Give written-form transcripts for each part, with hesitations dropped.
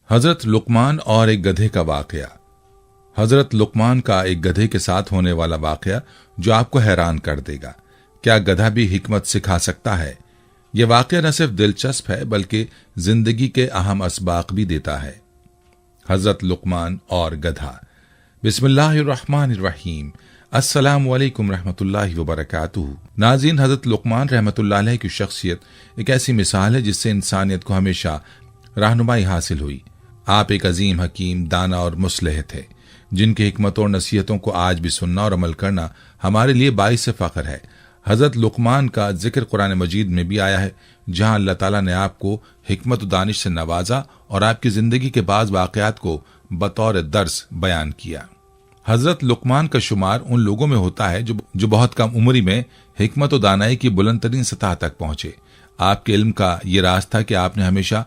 हजरत लुकमान और एक गधे का वाकया। हजरत लुकमान का एक गधे के साथ होने वाला वाकया जो आपको हैरान कर देगा। क्या गधा भी हिकमत सिखा सकता है? यह वाकया न सिर्फ दिलचस्प है बल्कि जिंदगी के अहम असबाक भी देता है। हजरत लुकमान और गधा। बिस्मिल्लाहिर्रहमानिर्रहीम। अस्सलामु अलैकुम रहमतुल्लाहि व बरकातुहू। नाज़रीन, हजरत लुकमान रहमतुल्लाह अलैह की शख्सियत एक ऐसी मिसाल है जिससे इंसानियत को हमेशा रहनुमाई हासिल हुई। आप एक अजीम हकीम, दाना और मुस्लिह थे जिनकी हिकमतों और नसीहतों को आज भी सुनना और अमल करना हमारे लिए बाइस फख्र है। हजरत लुकमान का जिक्र कुरान मजीद में भी आया है, जहां अल्लाह ताला ने आपको हिकमत और दानिश से नवाजा और आपकी जिंदगी के बाज़ वाक़यात को बतौर दर्स बयान किया। हजरत लुकमान का शुमार उन लोगों में होता है जो बहुत कम उम्री में हिकमत और दानाई की बुलंद तरीन सतह तक पहुंचे। आपके इल्म का ये राज था कि आपने हमेशा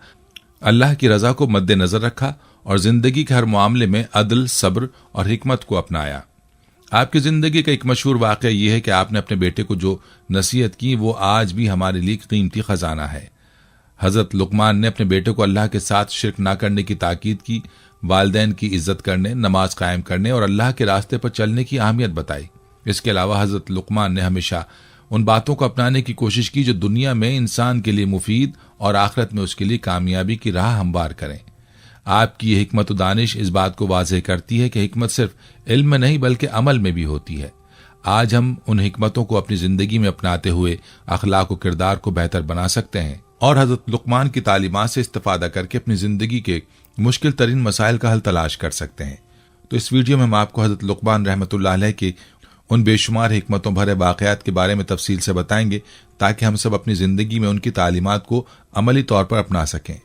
अल्लाह की रजा को मद्देनजर रखा और जिंदगी के हर मामले में अदल, सब्र और हिकमत को अपनाया। आपकी जिंदगी का एक मशहूर वाक़या यह है कि आपने अपने बेटे को जो नसीहत की वो आज भी हमारे लिए कीमती खजाना है। हजरत लुकमान ने अपने बेटे को अल्लाह के साथ शिरक ना करने की ताकीद की, वालिदैन की इज्जत करने, नमाज कायम करने और अल्लाह के रास्ते पर चलने की अहमियत बताई। इसके अलावा हजरत लुकमान ने हमेशा उन बातों को अपनाने की कोशिश की जो दुनिया में इंसान के लिए मुफीद और आखिरत में उसके लिए कामयाबी की राह हमवार करें। आपकी ये हिकमत दानिश इस बात को वाज़ेह करती है कि हिकमत सिर्फ इल्म में नहीं बल्कि अमल में भी होती है। आज हम उन हिकमतों को अपनी जिंदगी में अपनाते हुए अखलाक और किरदार को बेहतर बना सकते हैं और हजरत लुकमान की तालीमात से इस्तिफादा करके अपनी जिंदगी के मुश्किल तरीन मसाइल का हल तलाश कर सकते हैं। तो इस वीडियो में हम आपको हजरत लुकमान रहमतुल्लाह अलैह के उन बेशुमार हिकमतों भरे वाक़यात के बारे में तफसील से बताएंगे ताकि हम सब अपनी जिंदगी में उनकी तालीमात को अमली तौर पर अपना सकें।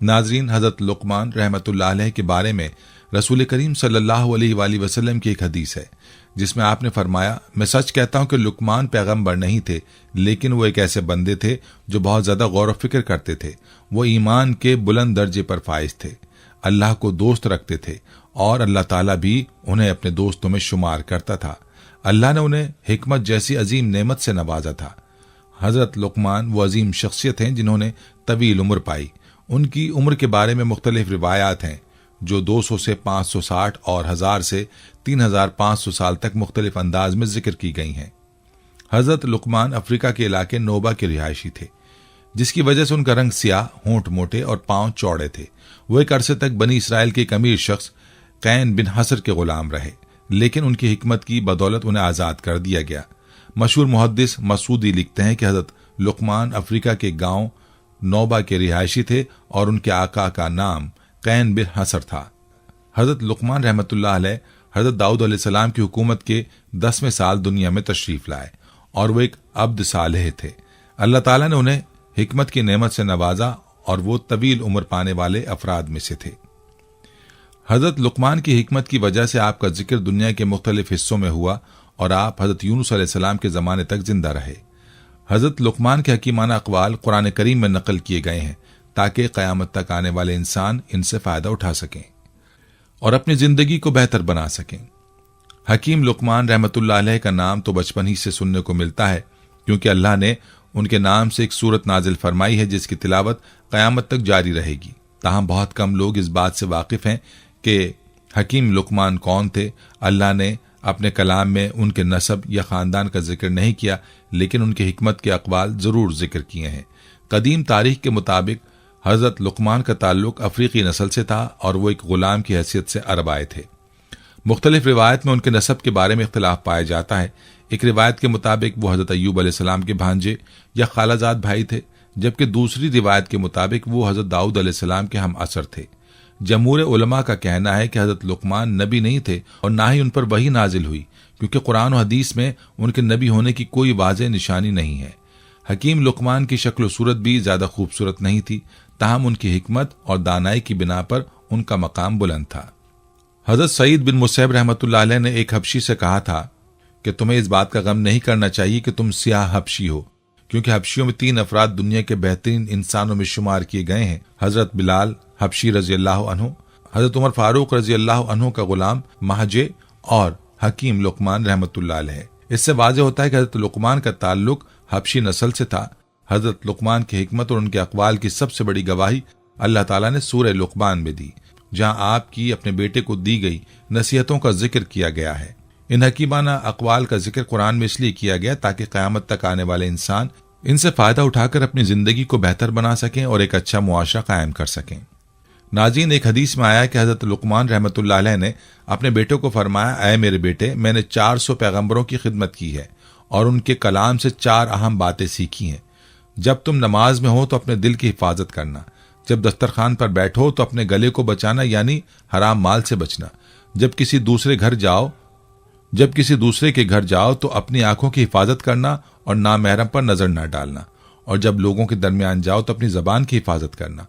नाजरीन, हजरत लुकमान रहमतुल्लाह अलैह के बारे में रसूल करीम सल्लल्लाहु अलैहि वसल्लम की एक हदीस है जिसमें आपने फरमाया, मैं सच कहता हूं कि लुकमान पैगंबर नहीं थे, लेकिन वो एक ऐसे बंदे थे जो बहुत ज्यादा गौर व फिक्र करते थे। वो ईमान के बुलंद दर्जे पर फाइज थे, अल्लाह को दोस्त रखते थे और अल्लाह ताला भी उन्हें अपने दोस्तों में शुमार करता था। अल्लाह ने उन्हें हिकमत जैसी अजीम नेमत से नवाजा था। हजरत लुकमान वो अजीम शख्सियत हैं जिन्होंने तवील उम्र पाई। उनकी उम्र के बारे में मुख्तलिफ रिवायात हैं जो 200 से 560 और 1000 से 3500 साल तक मुख्तलिफ अंदाज में जिक्र की गई हैं। हजरत लुकमान अफ्रीका के इलाके नोबा के रिहायशी थे, जिसकी वजह से उनका रंग स्याह, होंठ मोटे और पांव चौड़े थे। वो एक अरसे तक बनी इसराइल के एक अमीर शख्स कैन बिन हसर के गुलाम रहे, लेकिन उनकी हिकमत की बदौलत उन्हें आज़ाद कर दिया गया। मशहूर मुहद्दिस मसूदी लिखते हैं कि हजरत लुकमान अफ्रीका के गांव नौबा के रिहायशी थे और उनके आका का नाम कैन बिन हसर था। हजरत लुकमान रहमतुल्लाह अलैह हजरत दाऊद अलैहिस्सलाम की हुकूमत के 10वें साल दुनिया में तशरीफ लाए और वो एक अब्द सालेह थे। अल्लाह ताला ने उन्हें हिकमत की नेमत से नवाजा और वो तवील उम्र पाने वाले अफराद में से थे। हजरत लुकमान की हिकमत की वजह से आपका जिक्र दुनिया के मुख्तलिफ हिस्सों में हुआ और आप हजरत यूनुस अलैहिस्सलाम के ज़माने तक जिंदा रहे। हजरत लुकमान के हकीमाना अक़वाल कुरान करीम में नकल किए गए हैं ताकि क़यामत तक आने वाले इंसान इनसे फ़ायदा उठा सकें और अपनी ज़िंदगी को बेहतर बना सकें। हकीम लुकमान रहमतुल्लाह अलैह का नाम तो बचपन ही से सुनने को मिलता है, क्योंकि अल्लाह ने उनके नाम से एक सूरत नाजिल फरमाई है जिसकी तिलावत क़यामत तक जारी रहेगी। ताहम बहुत कम लोग इस बात से वाकिफ़ हैं कि हकीम लुकमान कौन थे। अल्लाह ने अपने कलाम में उनके नसब या ख़ानदान का जिक्र नहीं किया, लेकिन उनकी हिकमत के अक़वाल ज़रूर जिक्र किए हैं। कदीम तारीख के मुताबिक हज़रत लुकमान का ताल्लुक अफ्रीकी नस्ल से था और वो एक ग़ुलाम की हैसियत से अरब आए थे। मुख्तलिफ रिवायत में उनके नसब के बारे में इख्तिलाफ पाया जाता है। एक रिवायत के मुताबिक वो हज़रत अय्यूब अलैहिस्सलाम के भांजे या खालाजाद भाई थे, जबकि दूसरी रिवायत के मुताबिक वो हज़रत दाऊद अलैहिस्सलाम के हम असर थे। जमहूर उलमा का कहना है कि हज़रत लुकमान नबी नहीं थे और ना ही उन पर वही नाजिल हुई, क्योंकि कुरान और हदीस में उनके नबी होने की कोई वाज़ेह निशानी नहीं है। हकीम लुकमान की शक्ल सूरत भी ज़्यादा खूबसूरत नहीं थी, ताहम उनकी हिकमत और दानाई की बिना पर उनका मकाम बुलंद था। हज़रत सईद बिन मुसैब रहमतुल्लाह अलैह ने एक हबशी से कहा था कि तुम्हें इस बात का गम नहीं करना चाहिए कि तुम सियाह हबशी हो, क्योंकि हबशियों में 3 अफराद दुनिया के बेहतरीन इंसानों में शुमार किए गए हैं। हज़रत बिलाल हबशी रजी अल्लाह अन्हु, हज़रत उमर फारूक रजी अल्लाह अन्हु का गुलाम महजे और हकीम लुकमान रहमतुल्लाह अलैह। इससे वाज़ेह होता है कि हज़रत लुकमान का ताल्लुक हबशी नस्ल से था। हज़रत लुकमान की हिकमत और उनके अक़वाल की सबसे बड़ी गवाही अल्लाह ताला ने सूरह लुक़मान में दी, जहां आपकी अपने बेटे को दी गई नसीहतों का जिक्र किया गया है। इन हकीमाना अक़वाल का जिक्र कुरान में इसलिए किया गया ताकि क़यामत तक आने वाले इंसान इनसे फ़ायदा उठाकर अपनी ज़िंदगी को बेहतर बना सकें और एक अच्छा मुआशरा कायम कर सकें। नाज़रीन, एक हदीस में आया कि हज़रत लुक़मान रहमतुल्लाह अलैह ने अपने बेटे को फरमाया, ऐ मेरे बेटे, मैंने 400 पैगम्बरों की खिदमत की है और उनके कलाम से 4 अहम बातें सीखी हैं। जब तुम नमाज में हो तो अपने दिल की हिफाजत करना, जब दस्तरखान पर बैठो तो अपने गले को बचाना यानी हराम माल से बचना, जब किसी दूसरे के घर जाओ तो अपनी आंखों की हिफाजत करना और नामहरम पर नजर न डालना, और जब लोगों के दरमियान जाओ तो अपनी जबान की हिफाजत करना।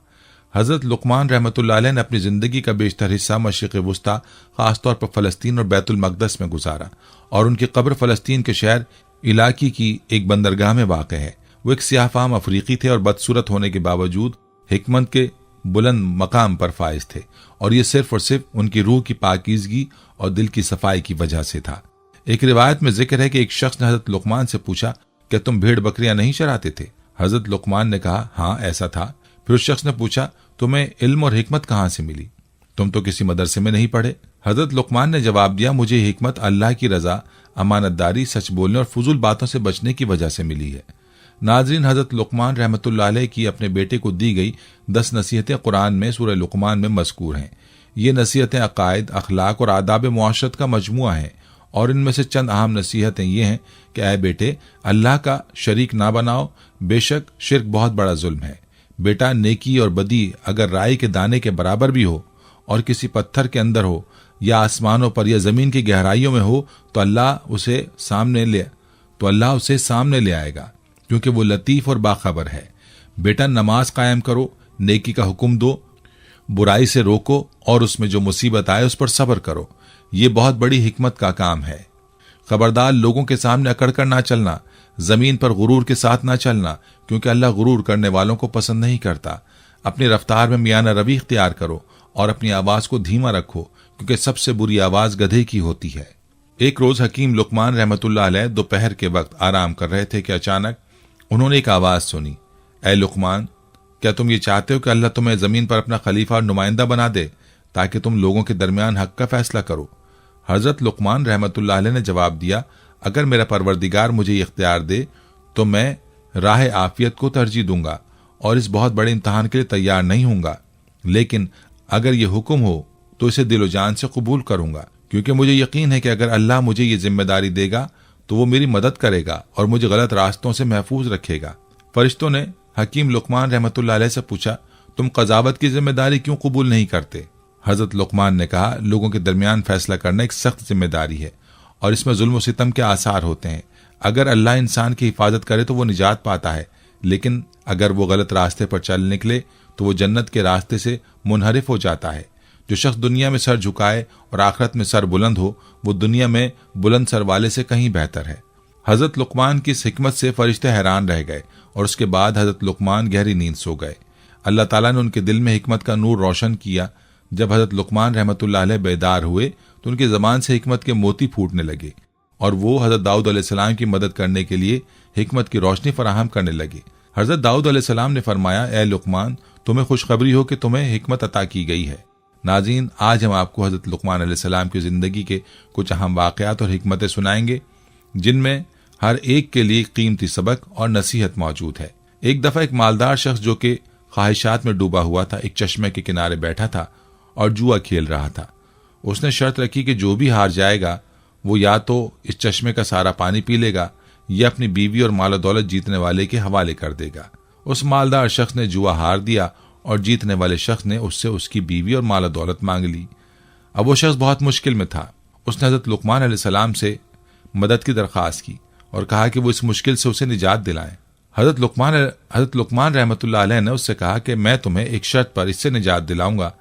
हजरत लुक़मान रहमतुल्लाह अलैह ने अपनी जिंदगी का बेशतर हिस्सा मशरिक़ वुस्ता, खासतौर पर फलस्तीन और बैतुल मक़दस में गुजारा, और उनकी कब्र फलस्तीन के शहर इलाकी की एक बंदरगाह में वाक़ है। वो एक सियाहफाम अफ्रीकी थे और बदसूरत होने के बावजूद हिकमत के बुलंद मकाम पर फाइज थे, और ये सिर्फ और सिर्फ उनकी रूह की पाकीज़गी और दिल की सफाई की वजह से था। एक रिवायत में जिक्र है कि एक शख्स ने हजरत लुक़मान से पूछा, क्या तुम भेड़ बकरियां नहीं चराते थे? हजरत लुक़मान ने कहा, हाँ ऐसा था। फिर उस शख्स ने पूछा, तुम्हें इल्म और हिकमत कहाँ से मिली? तुम तो किसी मदरसे में नहीं पढ़े। हजरत लुक़मान ने जवाब दिया, मुझे हिकमत अल्लाह की रजा, अमानतदारी, सच बोलने और फजूल बातों से बचने की वजह से मिली है। नाज़रीन, हजरत लुक़मान रहमतुल्लाह अलैह की अपने बेटे को दी गई 10 नसीहतें कुरान में सूरह लुक़मान में मज़कूर हैं। ये नसीहतें अक़ायद, अखलाक और आदाब मुआशरत का मजमुआ है, और इनमें से चंद अहम नसीहतें ये हैं कि ऐ बेटे, अल्लाह का शरीक ना बनाओ, बेशक शिर्क बहुत बड़ा जुल्म है। बेटा, नेकी और बदी अगर राई के दाने के बराबर भी हो और किसी पत्थर के अंदर हो या आसमानों पर या जमीन की गहराइयों में हो तो अल्लाह उसे सामने ले आएगा, क्योंकि वो लतीफ और बाखबर है। बेटा, नमाज कायम करो, नेकी का हुक्म दो, बुराई से रोको और उसमें जो मुसीबत आए उस पर सब्र करो। ये बहुत बड़ी हिकमत का काम है। खबरदार, लोगों के सामने अकड़ कर ना चलना, जमीन पर गुरूर के साथ ना चलना, क्योंकि अल्लाह गुरूर करने वालों को पसंद नहीं करता। अपनी रफ्तार में मियाना रवी इख्तियार करो और अपनी आवाज को धीमा रखो, क्योंकि सबसे बुरी आवाज गधे की होती है। एक रोज हकीम लुक़मान रहमतुल्लाह अलैह दोपहर के वक्त आराम कर रहे थे कि अचानक उन्होंने एक आवाज सुनी, ऐ लुक़मान, क्या तुम ये चाहते हो कि अल्लाह तुम्हें जमीन पर अपना खलीफा और नुमाइंदा बना दे ताकि तुम लोगों के दरमियान हक का फैसला करो? हजरत लुक़मान रहमतुल्लाह अलैह ने जवाब दिया, अगर मेरा परवरदिगार मुझे ये इख्तियार दे तो मैं राह आफियत को तरजीह दूंगा और इस बहुत बड़े इम्तहान के लिए तैयार नहीं हूंगा, लेकिन अगर ये हुक्म हो तो इसे दिलो जान से कबूल करूंगा, क्योंकि मुझे यकीन है कि अगर अल्लाह मुझे ये जिम्मेदारी देगा तो वो मेरी मदद करेगा और मुझे गलत रास्तों से महफूज रखेगा। फरिश्तों ने हकीम लुक़मान रहमतुल्लाह अलैह से पूछा, तुम कज़ावत की जिम्मेदारी क्यों कबूल नहीं करते? हजरत लुक़मान ने कहा, लोगों के दरमियान फैसला करना एक सख्त जिम्मेदारी है और इसमें जुल्म और सितम के आसार होते हैं। अगर अल्लाह इंसान की हिफाजत करे तो वो निजात पाता है, लेकिन अगर वो गलत रास्ते पर चल निकले तो वो जन्नत के रास्ते से मुनहरिफ हो जाता है। जो शख्स दुनिया में सर झुकाए और आखिरत में सर बुलंद हो, वो दुनिया में बुलंद सर वाले से कहीं बेहतर है। हजरत लुक़मान की इस हिकमत से फरिश्ते हैरान रह गए और उसके बाद हजरत लुक़मान गहरी नींद सो गए। अल्लाह ताला ने उनके दिल में हिकमत का नूर रोशन किया। जब हजरत लुक़मान रहमतुल्लाह अलैह बेदार हुए तो उनकी ज़बान से हिकमत के मोती फूटने लगे और वो हजरत दाऊद अलैहिस्सलाम की मदद करने के लिए हिकमत की रोशनी फराहम करने लगे। हजरत दाऊद अलैहिस्सलाम ने फरमाया, ए लुक़मान, तुम्हें खुशखबरी हो कि तुम्हें हिकमत अता की गई है। नाज़रीन, आज हम आपको हजरत लुक़मान अलैहिस्सलाम की ज़िंदगी के कुछ अहम वाक़यात और हिकमतें सुनाएंगे, जिनमें हर एक के लिए कीमती सबक और नसीहत मौजूद है। एक दफ़ा एक मालदार शख्स जो कि ख्वाहिशात में डूबा हुआ था, एक चश्मे के किनारे बैठा था और जुआ खेल रहा था। उसने शर्त रखी कि जो भी हार जाएगा वो या तो इस चश्मे का सारा पानी पी लेगा या अपनी बीवी और माल दौलत जीतने वाले के हवाले कर देगा। उस मालदार शख्स ने जुआ हार दिया और जीतने वाले शख्स ने उससे उसकी बीवी और माल दौलत मांग ली। अब वो शख्स बहुत मुश्किल में था। उसने हजरत लुक़मान अलैहिस्सलाम से मदद की दरख्वास्त की और कहा कि वो इस मुश्किल से उसे निजात दिलाएं। हजरत लुक़मान रहमतुल्लाह अलैह ने उससे कहा कि मैं तुम्हें एक शर्त पर इससे निजात दिलाऊंगा।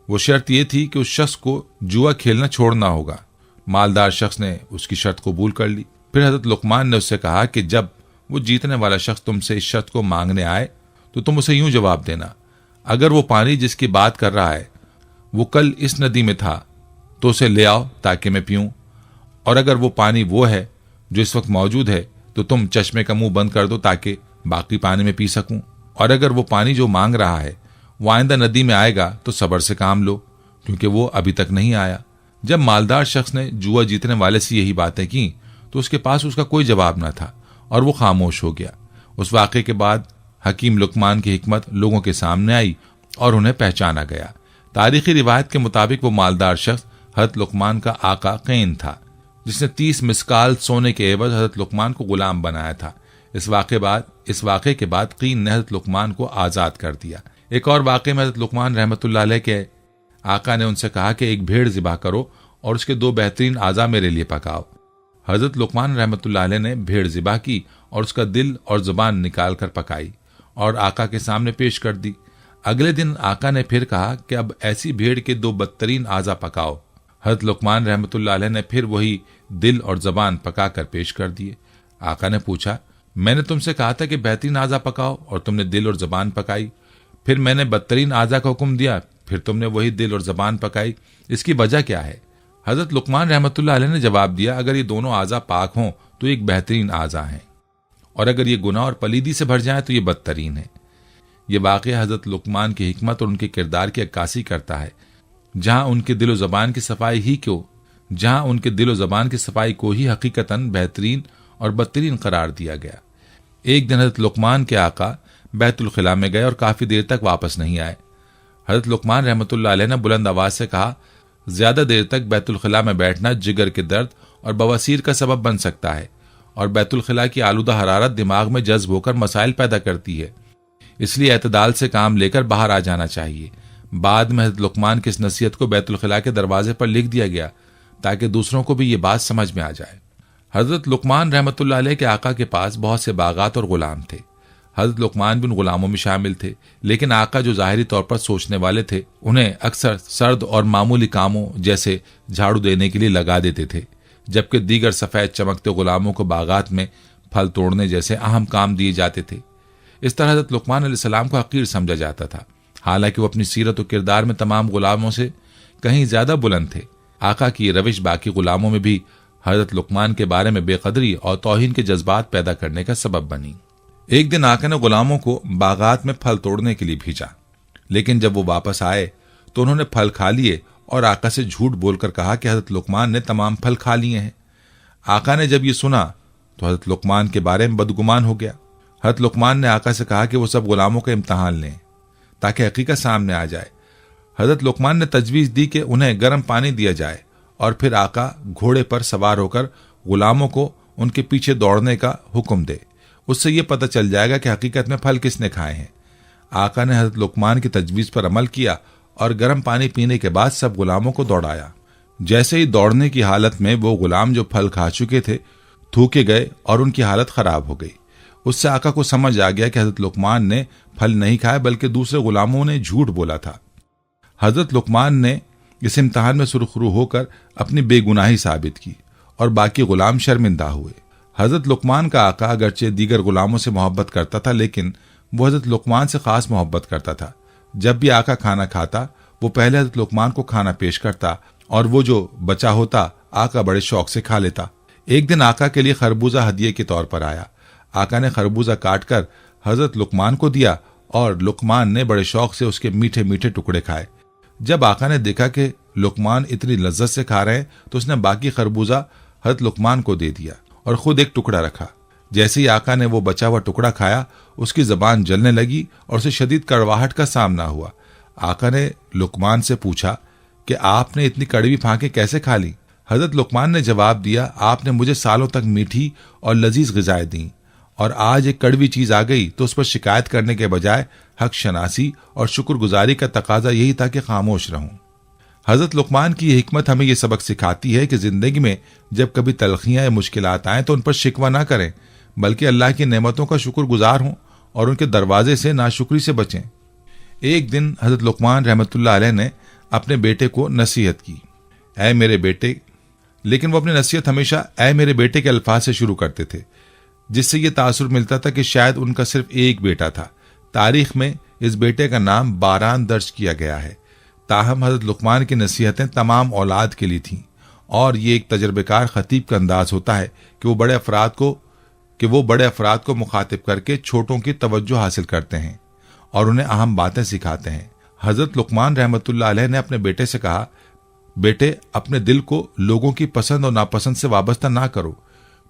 वो शर्त ये थी कि उस शख्स को जुआ खेलना छोड़ना होगा। मालदार शख्स ने उसकी शर्त कबूल कर ली। फिर हजरत लुक़मान ने उससे कहा कि जब वो जीतने वाला शख्स तुमसे इस शर्त को मांगने आए तो तुम उसे यूं जवाब देना, अगर वो पानी जिसकी बात कर रहा है वो कल इस नदी में था तो उसे ले आओ ताकि मैं पीऊं, और अगर वो पानी वो है जो इस वक्त मौजूद है तो तुम चश्मे का मुंह बंद कर दो ताकि बाकी पानी में पी सकूं, और अगर वो पानी जो मांग रहा है वो आइंदा नदी में आएगा तो सब्र से काम लो, क्योंकि वो अभी तक नहीं आया। जब मालदार शख्स ने जुआ जीतने वाले से यही बातें की तो उसके पास उसका कोई जवाब न था और वो खामोश हो गया। उस वाक़े के बाद हकीम लुकमान की हिकमत लोगों के सामने आई और उन्हें पहचाना गया। तारीखी रिवायत के मुताबिक वो मालदार शख्स हज़रत लुकमान का आका कैन था, जिसने 30 मिस्काल सोने के एवज हज़रत लुकमान को गुलाम बनाया था। इस वाक़े के बाद कीन ने हज़रत लुकमान को आज़ाद कर दिया। एक और वाक़े में हज़रत लुकमान रहमतुल्लाह अलैह के आका ने उनसे कहा कि एक भेड़ ज़िबा करो और उसके 2 बेहतरीन आज़ा मेरे लिए पकाओ। हज़रत लुकमान रहमतुल्लाह अलैह ने भेड़ ज़िबा की और उसका दिल और ज़ुबान निकाल कर पकाई और आका के सामने पेश कर दी। अगले दिन आका ने फिर कहा कि अब ऐसी भेड़ के 2 बदतरीन आज़ा पकाओ। हज़रत लुकमान रहमतुल्लाह अलैह ने फिर वही दिल और ज़बान पका कर पेश कर दिए। आका ने पूछा, मैंने तुमसे कहा था कि बेहतरीन आज़ा पकाओ और तुमने दिल और ज़बान पकाई, फिर मैंने बदतरीन आज़ा का हुक्म दिया, फिर तुमने वही दिल और ज़बान पकाई, इसकी वजह क्या है? हज़रत लुकमान रहमतुल्लाह अलैह ने जवाब दिया, अगर ये दोनों आज़ा पाक हों तो एक बेहतरीन आज़ा हैं, और अगर ये गुनाह और पलीदी से भर जाए तो ये बदतरीन है। ये वाक़या हज़रत लुकमान की हिकमत और उनके किरदार की अक्कासी करता है। जहां उनके दिल और ज़बान की सफाई को ही हकीकतन बेहतरीन और बदतरीन करार दिया गया। एक दिन हज़रत लुकमान के आका बैतुल खिला में गए और काफ़ी देर तक वापस नहीं आए। हज़रत लुकमान रहमतुल्लाह अलैह ने बुलंद आवाज़ से कहा, ज़्यादा देर तक बैतुल खिला में बैठना जिगर के दर्द और बवासीर का सबब बन सकता है, और बैतुल खिला की आलूदा हरारत दिमाग में जज्ब होकर मसाइल पैदा करती है, इसलिए एतदाल से काम लेकर बाहर आ जाना चाहिए। बाद में हज़रत लुकमान की इस नसीहत को बैतुल खिला के दरवाजे पर लिख दिया गया ताकि दूसरों को भी ये बात समझ में आ जाए। हज़रत लुकमान रहमतुल्लाह अलैह के आका के पास बहुत से बागात और गुलाम थे। हज़रत लुकमान भी उन गुलामों में शामिल थे, लेकिन आका जो ज़ाहिरी तौर पर सोचने वाले थे उन्हें अक्सर सर्द और मामूली कामों जैसे झाड़ू देने के लिए लगा देते थे, जबकि दीगर सफ़ेद चमकते गुलामों को बागात में फल तोड़ने जैसे अहम काम दिए जाते थे। इस तरह हज़रत लुकमान अलैहिस्सलाम को हकीर समझा जाता था, हालांकि वो अपनी सीरत और किरदार में तमाम गुलामों से कहीं ज्यादा बुलंद थे। आका की ये रविश बाकी गुलामों में भी हज़रत लुकमान के बारे में बेकदरी और तौहीन के जज्बात पैदा करने का सबब बनी। एक दिन आका ने गुलामों को बागात में फल तोड़ने के लिए भेजा, लेकिन जब वो वापस आए तो उन्होंने फल खा लिए और आका से झूठ बोलकर कहा कि हज़रत लुकमान ने तमाम फल खा लिए हैं। आका ने जब ये सुना तो हज़रत लुकमान के बारे में बदगुमान हो गया। हज़रत लुकमान ने आका से कहा कि वो सब गुलामों का इम्तहान लें ताकि हकीकत सामने आ जाए। हज़रत लुकमान ने तजवीज़ दी कि उन्हें गर्म पानी दिया जाए और फिर आका घोड़े पर सवार होकर गुलामों को उनके पीछे दौड़ने का हुक्म दे, उससे ये पता चल जाएगा कि हकीकत में फल किसने खाए हैं। आका ने हज़रत लुकमान की तजवीज़ पर अमल किया और गर्म पानी पीने के बाद सब गुलामों को दौड़ाया। जैसे ही दौड़ने की हालत में वो गुलाम जो फल खा चुके थे थूके गए और उनकी हालत खराब हो गई। उससे आका को समझ आ गया कि हज़रत लुकमान ने फल नहीं खाए बल्कि दूसरे गुलामों ने झूठ बोला था। हज़रत लुकमान ने इस इम्तहान में सुरखरू होकर अपनी बेगुनाही साबित की और बाकी गुलाम शर्मिंदा हुए। हज़रत लुकमान का आका अगरचे दीगर गुलामों से मोहब्बत करता था, लेकिन वो हज़रत लुकमान से खास मोहब्बत करता था। जब भी आका खाना खाता वो पहले हज़रत लुकमान को खाना पेश करता और वो जो बचा होता आका बड़े शौक से खा लेता। एक दिन आका के लिए खरबूजा हदिये के तौर पर आया। आका ने खरबूजा काट कर हज़रत लुकमान को दिया और लुकमान ने बड़े शौक से उसके मीठे मीठे टुकड़े खाए। जब आका ने देखा कि लुकमान इतनी लज्जत से खा रहे हैं तो उसने बाकी खरबूजा हज़रत लुकमान को दे दिया और खुद एक टुकड़ा रखा। जैसे ही आका ने वो बचा हुआ टुकड़ा खाया उसकी जबान जलने लगी और उसे शदीद कड़वाहट का सामना हुआ। आका ने लुकमान से पूछा कि आपने इतनी कड़वी फांकें कैसे खा ली? हज़रत लुकमान ने जवाब दिया, आपने मुझे सालों तक मीठी और लजीज ग़िज़ाएं दी और आज एक कड़वी चीज़ आ गई तो उस पर शिकायत करने के बजाय हक शनासी और शुक्रगुजारी का तकाजा यही था कि खामोश रहूं। हज़रत लुकमान की यह हिकमत हमें यह सबक सिखाती है कि ज़िंदगी में जब कभी तलखियाँ या मुश्किलात आएँ तो उन पर शिकवा ना करें, बल्कि अल्लाह की नेमतों का शुक्रगुजार हों और उनके दरवाजे से नाशुक्री से बचें। एक दिन हज़रत लुकमान रहमतुल्लाह अलैह ने अपने बेटे को नसीहत की, ऐ मेरे बेटे, लेकिन वो अपनी नसीहत हमेशा ऐ मेरे बेटे के अल्फाज से शुरू करते थे, जिससे ये तासुर मिलता था कि शायद उनका सिर्फ एक बेटा था। तारीख में इस बेटे का नाम बारान दर्ज किया गया है। ताहम हज़रत लुकमान की नसीहतें तमाम औलाद के लिए थीं और ये एक तजर्बेकार खतीब का अंदाज होता है कि वो बड़े अफराद को मुखातिब करके छोटों की तवज्जो हासिल करते हैं और उन्हें अहम बातें सिखाते हैं। हजरत लुकमान रहमतुल्लाह अलैह ने अपने बेटे से कहा, बेटे, अपने दिल को लोगों की पसंद और नापसंद से वाबस्ता ना करो,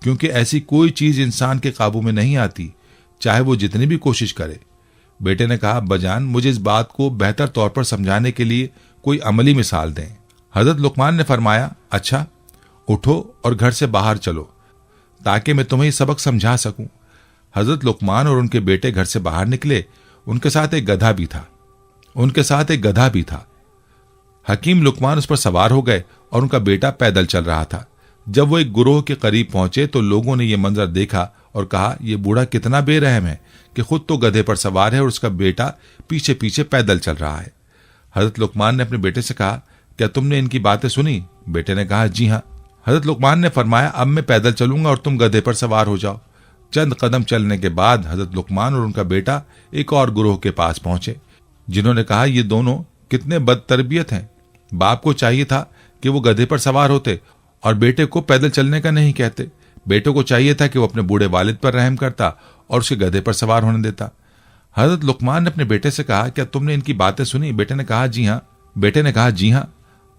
क्योंकि ऐसी कोई चीज इंसान के काबू में नहीं आती, चाहे वो जितनी भी कोशिश करे। बेटे ने कहा, अब्बाजान, मुझे इस बात को बेहतर तौर पर समझाने के लिए कोई अमली मिसाल दें। हजरत लुकमान ने फरमाया, अच्छा, उठो और घर से बाहर चलो ताकि मैं तुम्हें सबक समझा सकूं। हजरत लुकमान और उनके बेटे घर से बाहर निकले। उनके साथ एक गधा भी था। हकीम लुकमान उस पर सवार हो गए और उनका बेटा पैदल चल रहा था। जब वो एक गुरोह के करीब पहुंचे तो लोगों ने यह मंजर देखा और कहा, यह बूढ़ा कितना बेरहम है कि खुद तो गधे पर सवार है और उसका बेटा पीछे पीछे पैदल चल रहा है। हजरत लुकमान ने अपने बेटे से कहा, क्या तुमने इनकी बातें सुनी? बेटे ने कहा, जी हाँ। हजरत लुकमान ने फरमाया, अब मैं पैदल चलूंगा और तुम गधे पर सवार हो जाओ। चंद कदम चलने के बाद हजरत लुकमान और उनका बेटा एक और गुरोह के पास पहुंचे, जिन्होंने कहा, ये दोनों कितने बदतरबियत हैं। बाप को चाहिए था कि वो गधे पर सवार होते और बेटे को पैदल चलने का नहीं कहते। बेटे को चाहिए था कि वो अपने बूढ़े वालिद पर रहम करता और उसे गधे पर सवार होने देता। हजरत लुकमान ने अपने बेटे से कहा, क्या तुमने इनकी बातें सुनी? बेटे ने कहा, जी हाँ।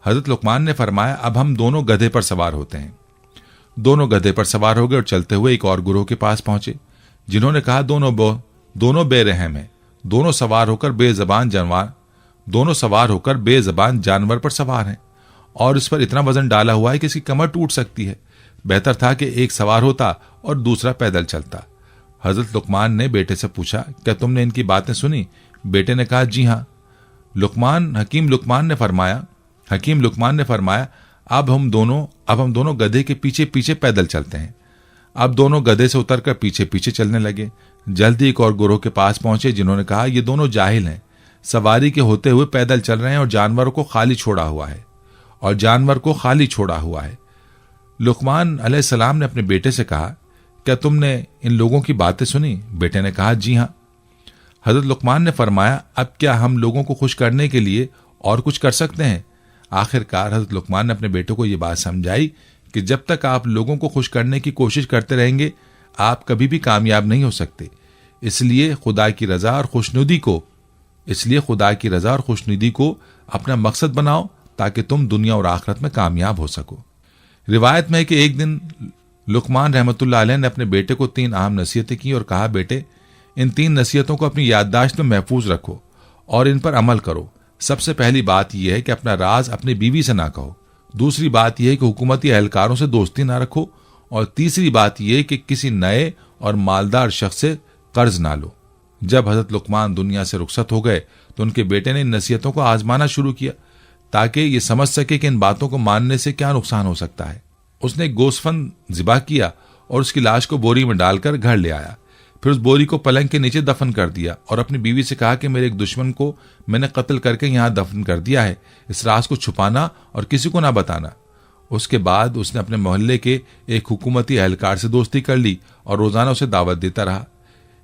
हजरत लुकमान ने फरमाया, अब हम दोनों गधे पर सवार होते हैं। दोनों गधे पर सवार हो गए और चलते हुए एक और गुरोह के पास पहुंचे, जिन्होंने कहा, दोनों बेरहम है। दोनों सवार होकर बेजबान जानवर पर सवार हैं और इस पर इतना वजन डाला हुआ है कि इसकी कमर टूट सकती है। बेहतर था कि एक सवार होता और दूसरा पैदल चलता। हजरत लुकमान ने बेटे से पूछा, क्या तुमने इनकी बातें सुनी? बेटे ने कहा, जी हाँ। हकीम लुकमान ने फरमाया, अब हम दोनों गधे के पीछे पीछे पैदल चलते हैं। अब दोनों गधे से उतरकर पीछे पीछे चलने लगे। जल्दी एक और गुरोह के पास पहुंचे, जिन्होंने कहा, ये दोनों जाहिल हैं, सवारी के होते हुए पैदल चल रहे हैं और जानवर को खाली छोड़ा हुआ है। लुकमान अलैहिस्सलाम ने अपने बेटे से कहा, क्या तुमने इन लोगों की बातें सुनी? बेटे ने कहा, जी हाँ। हजरत लुकमान ने फरमाया, अब क्या हम लोगों को खुश करने के लिए और कुछ कर सकते हैं? आखिरकार हजरत लुकमान ने अपने बेटे को यह बात समझाई कि जब तक आप लोगों को खुश करने की कोशिश करते रहेंगे, आप कभी भी कामयाब नहीं हो सकते। इसलिए खुदा की रजा और खुशनुदी को अपना मकसद बनाओ ताकि तुम दुनिया और आखिरत में कामयाब हो सको। रिवायत में है कि एक दिन लुकमान रहमतुल्लाह अलैह ने अपने बेटे को 3 अहम नसीहतें की और कहा, बेटे, इन 3 नसीहतों को अपनी याददाश्त में महफूज रखो और इन पर अमल करो। सबसे पहली बात यह है कि अपना राज अपनी बीवी से ना कहो। दूसरी बात यह है कि हुकूमती एहलकारों से दोस्ती ना रखो और तीसरी बात यह है कि किसी नए और मालदार शख्स से कर्ज ना लो। जब हजरत लुकमान दुनिया से रुखसत हो गए तो उनके बेटे ने इन नसीहतों को आजमाना शुरू किया ताकि ये समझ सके कि इन बातों को मानने से क्या नुकसान हो सकता है। उसने एक गोश्तफन ज़िबा किया और उसकी लाश को बोरी में डालकर घर ले आया। फिर उस बोरी को पलंग के नीचे दफन कर दिया और अपनी बीवी से कहा कि मेरे एक दुश्मन को मैंने कत्ल करके यहाँ दफन कर दिया है, इस राज को छुपाना और किसी को ना बताना। उसके बाद उसने अपने मोहल्ले के एक हुकूमती एहलकार से दोस्ती कर ली और रोजाना उसे दावत देता रहा।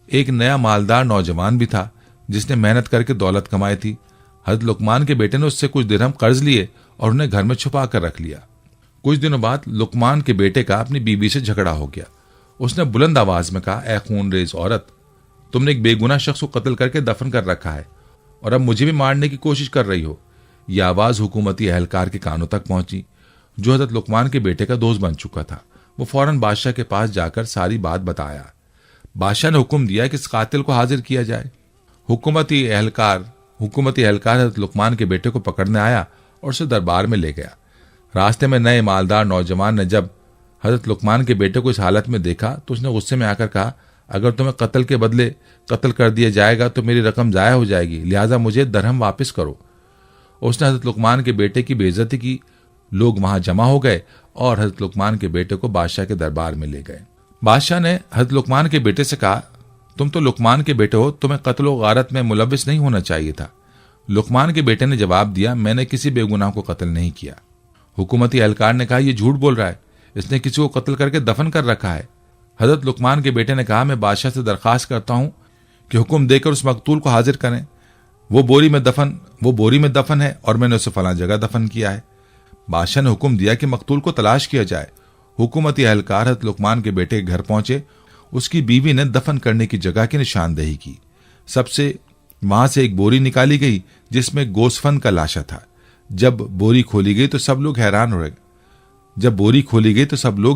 एक नया मालदार नौजवान भी था जिसने मेहनत करके दौलत कमाई थी। हजरत लुकमान के बेटे ने उससे कुछ दिरहम कर्ज लिए और उन्हें घर में छुपा कर रख लिया। कुछ दिनों बाद लुकमान के बेटे का अपनी बीवी से झगड़ा हो गया। उसने बुलंद आवाज में कहा, ऐ खूनरेज औरत, तुमने एक बेगुनाह शख्स को कत्ल करके दफन कर रखा है और अब मुझे भी मारने की कोशिश कर रही हो। यह आवाज हुकूमती एहलकार के कानों तक पहुंची, जो हजरत लुकमान के बेटे का दोस्त बन चुका था। वो फौरन बादशाह के पास जाकर सारी बात बताया। बादशाह ने हुक्म दिया कि इस कातिल को हाजिर किया जाए। हुकूमती एहलकार हजरत लुकमान के बेटे को पकड़ने आया और उसे दरबार में ले गया। रास्ते में नए मालदार नौजवान ने जब हजरत लुकमान के बेटे को इस हालत में देखा तो उसने गुस्से में आकर कहा, अगर तुम्हें कत्ल के बदले कत्ल कर दिया जाएगा तो मेरी रकम जाया हो जाएगी, लिहाजा मुझे दरहम वापस करो। उसने हजरत लुकमान के बेटे की बेइज्जती की। लोग वहां जमा हो गए और हजरत लुकमान के बेटे को बादशाह के दरबार में ले गए। बादशाह ने हजरत लुकमान के बेटे से कहा, तुम तो लुकमान के बेटे हो, तुम्हें कत्ल व गारत में मुलव्विस नहीं होना चाहिए था। लुकमान के बेटे ने जवाब दिया, मैंने किसी बेगुनाह को कत्ल नहीं किया। हुकूमती एहलकार ने कहा, यह झूठ बोल रहा है, इसने किसी को कत्ल करके दफन कर रखा है। हजरत लुकमान के बेटे ने कहा, मैं बादशाह से दरखास्त करता हूं कि हुक्म देकर उस मकतूल को हाजिर करें। वो बोरी में दफन है और मैंने उसे फलां जगह दफन किया है। बादशाह ने हुक्म दिया कि मकतूल को तलाश किया जाए। हुकूमती एहलकार हजरत लुकमान के बेटे के घर पहुंचे। उसकी बीवी ने दफन करने की जगह की निशानदेही की। सबसे वहां से एक बोरी निकाली गई जिसमें गोस्फन का लाशा था। जब बोरी खोली गई तो सब लोग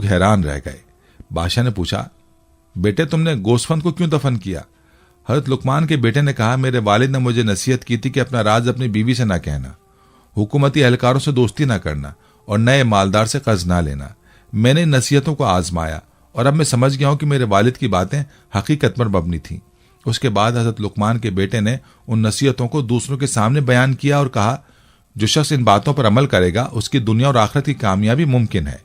हैरान रह गए। बादशाह ने पूछा, बेटे तुमने गोस्फन को क्यों दफन किया? हजरत लुकमान के बेटे ने कहा, मेरे वालिद ने मुझे नसीहत की थी कि अपना राज अपनी बीवी से ना कहना, हुकूमती एहलकारों से दोस्ती ना करना और नए मालदार से कर्ज ना लेना। मैंने इन नसीहतों को आजमाया और अब मैं समझ गया हूं कि मेरे वालिद की बातें हकीकत पर मबनी थीं। उसके बाद हजरत लुकमान के बेटे ने उन नसीहतों को दूसरों के सामने बयान किया और कहा, जो शख्स इन बातों पर अमल करेगा उसकी दुनिया और आखिरत की कामयाबी मुमकिन है।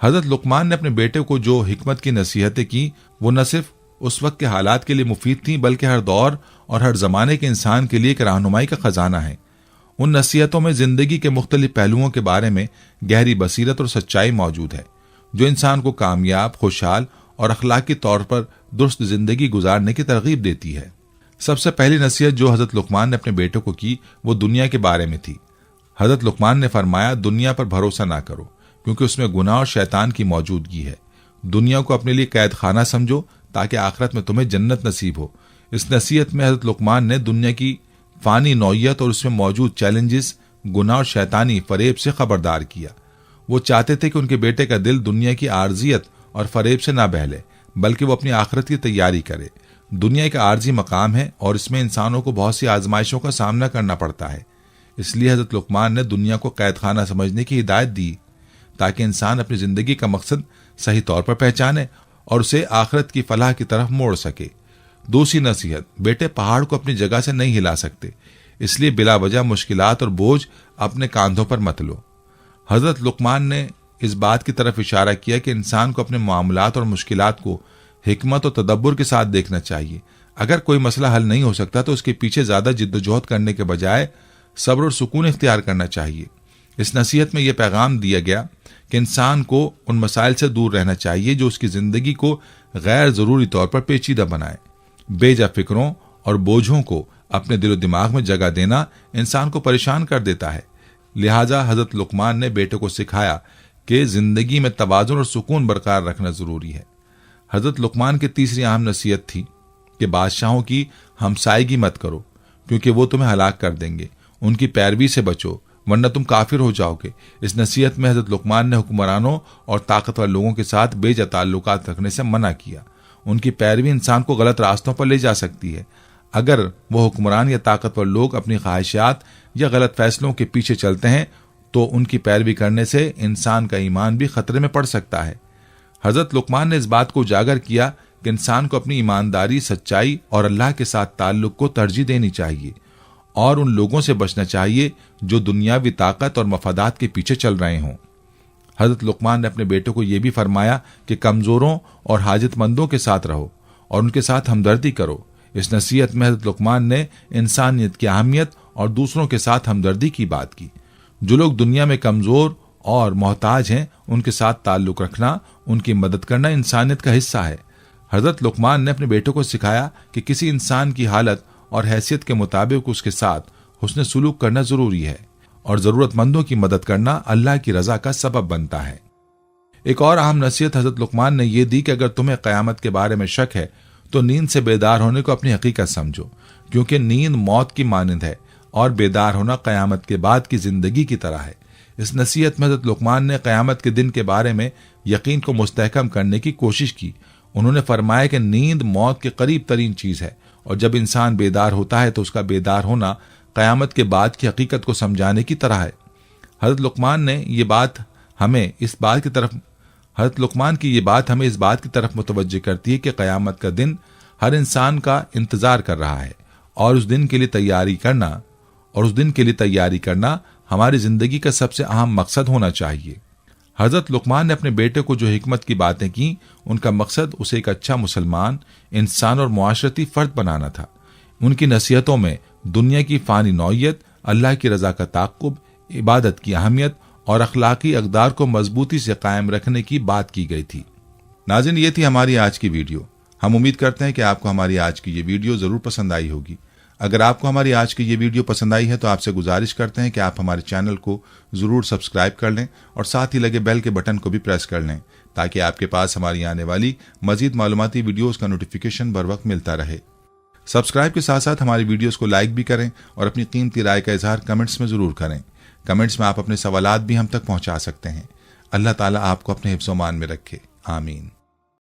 हजरत लुकमान ने अपने बेटे को जो हिकमत की नसीहतें की वो न सिर्फ उस वक्त के हालात के लिए मुफीद थीं बल्कि हर दौर और हर जमाने के इंसान के लिए एक रहनुमाई का खजाना है। उन नसीहतों में जिंदगी के मुख्तलिफ पहलुओं के बारे में गहरी बसीरत और सच्चाई मौजूद है जो इंसान को कामयाब, खुशहाल और अखलाकी तौर पर दुरुस्त जिंदगी गुजारने की तरगीब देती है। सबसे पहली नसीहत जो हजरत लुकमान ने अपने बेटे को की वो दुनिया के बारे में थी। हजरत लुकमान ने फरमाया, दुनिया पर भरोसा ना करो क्योंकि उसमें गुनाह और शैतान की मौजूदगी है। दुनिया को अपने लिए कैद खाना समझो ताकि आखिरत में तुम्हें जन्नत नसीब हो। इस नसीहत में हजरत लुकमान ने दुनिया की फानी नौइयत और उसमें मौजूद चैलेंजेस, गुनाह और शैतानी फरेब से खबरदार किया। वो चाहते थे कि उनके बेटे का दिल दुनिया की आर्जियत और फरेब से ना बहले बल्कि वो अपनी आखिरत की तैयारी करे। दुनिया एक आर्जी मकाम है और इसमें इंसानों को बहुत सी आजमाइशों का सामना करना पड़ता है। इसलिए हजरत लुकमान ने दुनिया को कैद खाना समझने की हिदायत दी ताकि इंसान अपनी जिंदगी का मकसद सही तौर पर पहचाने और उसे आखिरत की फलाह की तरफ मोड़ सके। दूसरी नसीहत, बेटे पहाड़ को अपनी जगह से नहीं हिला सकते, इसलिए बिला वजह मुश्किलात और बोझ अपने कांधों पर मत लो। हजरत लुकमान ने इस बात की तरफ इशारा किया कि इंसान को अपने मामलात और मुश्किलात को हिकमत और तदब्बुर के साथ देखना चाहिए। अगर कोई मसला हल नहीं हो सकता तो उसके पीछे ज्यादा जिद्दोजहद करने के बजाय सब्र और सुकून इख्तियार करना चाहिए। इस नसीहत में यह पैगाम दिया गया कि इंसान को उन मसाइल से दूर रहना चाहिए जो उसकी जिंदगी को गैर जरूरी तौर पर पेचीदा बनाए। बेजा फिक्रों और बोझों को अपने दिलो दिमाग में जगह देना इंसान को परेशान कर देता है। लिहाजा हजरत लुकमान ने बेटे को सिखाया कि जिंदगी में तवाज़ुन और सुकून बरकरार रखना जरूरी है। हजरत लुकमान की तीसरी अहम नसीहत थी कि बादशाहों की हमसायगी मत करो क्योंकि वो तुम्हें हलाक कर देंगे। उनकी पैरवी से बचो वरना तुम काफिर हो जाओगे। इस नसीहत में हजरत लुकमान ने हुक्मरानों और ताकतवर लोगों के साथ बेजा ताल्लुकात रखने से मना किया। उनकी पैरवी इंसान को गलत रास्तों पर ले जा सकती है। अगर वो हुक्मरान या ताकतवर लोग अपनी ख्वाहिशात या गलत फैसलों के पीछे चलते हैं तो उनकी पैरवी करने से इंसान का ईमान भी खतरे में पड़ सकता है। हजरत लुकमान ने इस बात को उजागर किया कि इंसान को अपनी ईमानदारी, सच्चाई और अल्लाह के साथ ताल्लुक को तरजीह देनी चाहिए और उन लोगों से बचना चाहिए जो दुनियावी ताकत और मफादात के पीछे चल रहे हों। हजरत लुकमान ने अपने बेटे को यह भी फरमाया कि कमजोरों और हाजतमंदों के साथ रहो और उनके साथ हमदर्दी करो। इस नसीहत में हजरत लुकमान ने इंसानियत की अहमियत और दूसरों के साथ हमदर्दी की बात की। जो लोग दुनिया में कमजोर और मोहताज हैं उनके साथ ताल्लुक रखना, उनकी मदद करना इंसानियत का हिस्सा है। हजरत लुकमान ने अपने बेटे को सिखाया कि किसी इंसान की हालत और हैसियत के मुताबिक उसके साथ हुस्न सुलूक करना जरूरी है और जरूरतमंदों की मदद करना अल्लाह की रजा का सबब बनता है। एक और अहम नसीहत हजरत लुकमान ने यह दी कि अगर तुम्हें क़यामत के बारे में शक है तो नींद से बेदार होने को अपनी हकीकत समझो क्योंकि नींद मौत की मानंद है और बेदार होना क़यामत के बाद की जिंदगी की तरह है। इस नसीहत में हजरत लुकमान ने क़यामत के दिन के बारे में यकीन को मुस्तहकम करने की कोशिश की। उन्होंने फरमाया कि नींद मौत के करीब तरीन चीज है और जब इंसान बेदार होता है तो उसका बेदार होना क़यामत के बाद की हकीकत को समझाने की तरह है। हजरत लुकमान की ये बात हमें इस बात की तरफ मुतवज्जे करती है कि क़यामत का दिन हर इंसान का इंतजार कर रहा है और उस दिन के लिए तैयारी करना हमारी जिंदगी का सबसे अहम मकसद होना चाहिए। हजरत लुकमान ने अपने बेटे को जो हिकमत की बातें की उनका मकसद उसे एक अच्छा मुसलमान, इंसान और मुआशरती फर्द बनाना था। उनकी नसीहतों में दुनिया की फानी नौइयत, अल्लाह की रजा का ताक़ुब, इबादत की अहमियत और अखलाकी अक़दार को मजबूती से कायम रखने की बात की गई थी। नाज़रीन, ये थी हमारी आज की वीडियो। हम उम्मीद करते हैं कि आपको हमारी आज की ये वीडियो ज़रूर पसंद आई होगी। अगर आपको हमारी आज की ये वीडियो पसंद आई है तो आपसे गुजारिश करते हैं कि आप हमारे चैनल को ज़रूर सब्सक्राइब कर लें और साथ ही लगे बेल के बटन को भी प्रेस कर लें ताकि आपके पास हमारी आने वाली मज़ीद मालूमाती वीडियोज़ का नोटिफिकेशन बर वक्त मिलता रहे। सब्सक्राइब के साथ साथ हमारी वीडियोस को लाइक भी करें और अपनी कीमती राय का इजहार कमेंट्स में ज़रूर करें। कमेंट्स में आप अपने सवालात भी हम तक पहुंचा सकते हैं। अल्लाह ताला आपको अपने हिफ्ज़-ओ-मान में रखे। आमीन।